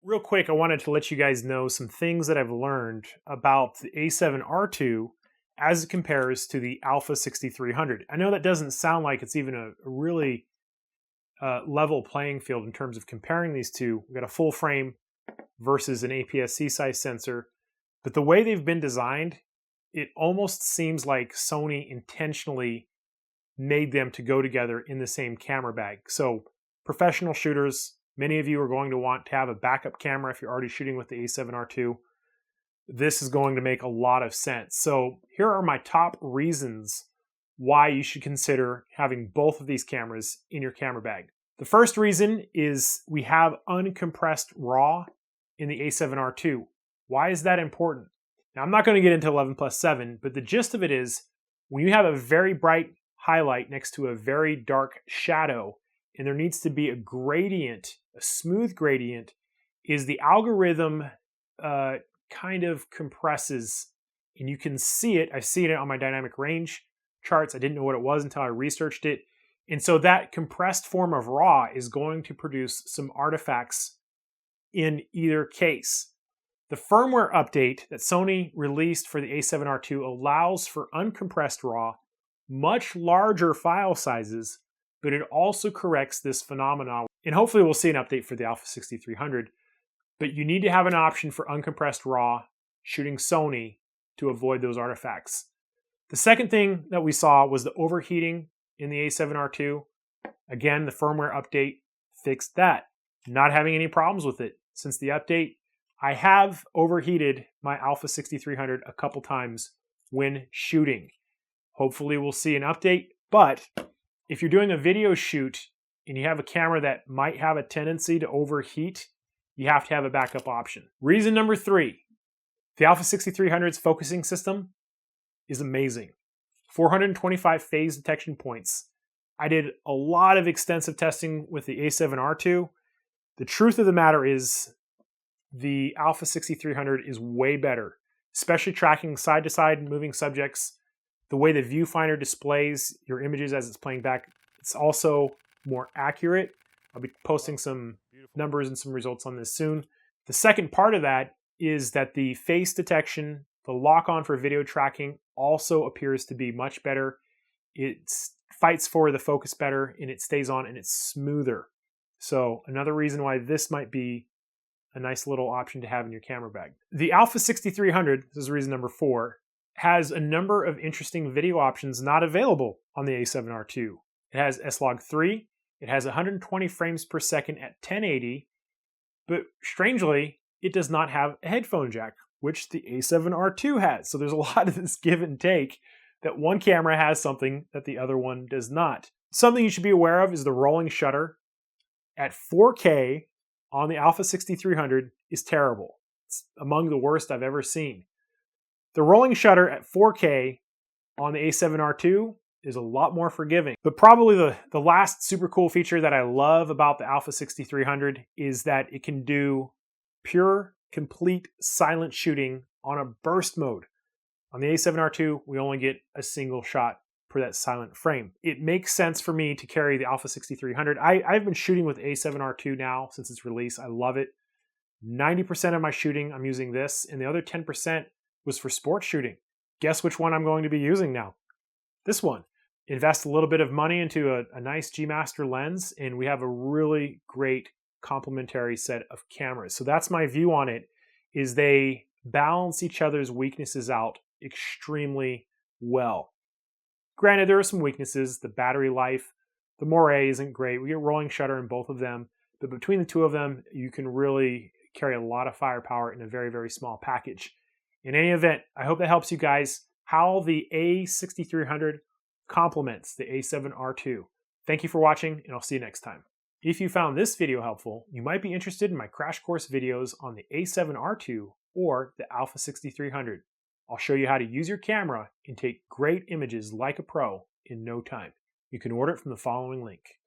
Real quick, I wanted to let you guys know some things that I've learned about the A7R2 as it compares to the Alpha 6300. I know that doesn't sound like it's even a really level playing field in terms of comparing these two. We've got a full frame versus an APS-C size sensor, but the way they've been designed, it almost seems like Sony intentionally made them to go together in the same camera bag. So professional shooters, many of you are going to want to have a backup camera if you're already shooting with the A7R2. This is going to make a lot of sense. So here are my top reasons why you should consider having both of these cameras in your camera bag. The first reason is we have uncompressed RAW in the A7R2. Why is that important? Now, I'm not going to get into 11+7, but the gist of it is when you have a very bright highlight next to a very dark shadow, and there needs to be a gradient, a smooth gradient, is the algorithm kind of compresses, and you can see it. I've seen it on my dynamic range charts. I didn't know what it was until I researched it. And so that compressed form of RAW is going to produce some artifacts in either case. The firmware update that Sony released for the A7R2 allows for uncompressed RAW, much larger file sizes, but it also corrects this phenomenon. And hopefully we'll see an update for the Alpha 6300, but you need to have an option for uncompressed RAW shooting Sony to avoid those artifacts. The second thing that we saw was the overheating in the A7R2. Again, the firmware update fixed that. Not having any problems with it. Since the update, I have overheated my Alpha 6300 a couple times when shooting. Hopefully we'll see an update, but if you're doing a video shoot and you have a camera that might have a tendency to overheat, you have to have a backup option. Reason number 3, the Alpha 6300's focusing system is amazing. 425 phase detection points. I did a lot of extensive testing with the A7R2. The truth of the matter is the Alpha 6300 is way better, especially tracking side-to-side moving subjects. The way the viewfinder displays your images as it's playing back, it's also more accurate. I'll be posting some numbers and some results on this soon. The second part of that is that the face detection, the lock-on for video tracking also appears to be much better. It fights for the focus better and it stays on and it's smoother. So another reason why this might be a nice little option to have in your camera bag. The Alpha 6300, this is reason number 4, has a number of interesting video options not available on the A7R2. It has S-Log3, it has 120 frames per second at 1080, but strangely, it does not have a headphone jack, which the A7R2 has. So there's a lot of this give and take that one camera has something that the other one does not. Something you should be aware of is the rolling shutter at 4K on the Alpha 6300 is terrible. It's among the worst I've ever seen. The rolling shutter at 4K on the A7R2 is a lot more forgiving. But probably the last super cool feature that I love about the Alpha 6300 is that it can do pure, complete silent shooting on a burst mode. On the A7R2, we only get a single shot per that silent frame. It makes sense for me to carry the Alpha 6300. I've been shooting with A7R2 now since its release. I love it. 90% of my shooting, I'm using this, and the other 10% was for sports shooting. Guess which one I'm going to be using now? This one. Invest a little bit of money into a nice G Master lens, and we have a really great complementary set of cameras. So that's my view on it, is they balance each other's weaknesses out extremely well. Granted, there are some weaknesses. The battery life, the moire isn't great. We get rolling shutter in both of them, but between the two of them, you can really carry a lot of firepower in a very, very small package. In any event, I hope that helps you guys how the A6300 complements the A7R2. Thank you for watching, and I'll see you next time. If you found this video helpful, you might be interested in my crash course videos on the A7R2 or the Alpha 6300. I'll show you how to use your camera and take great images like a pro in no time. You can order it from the following link.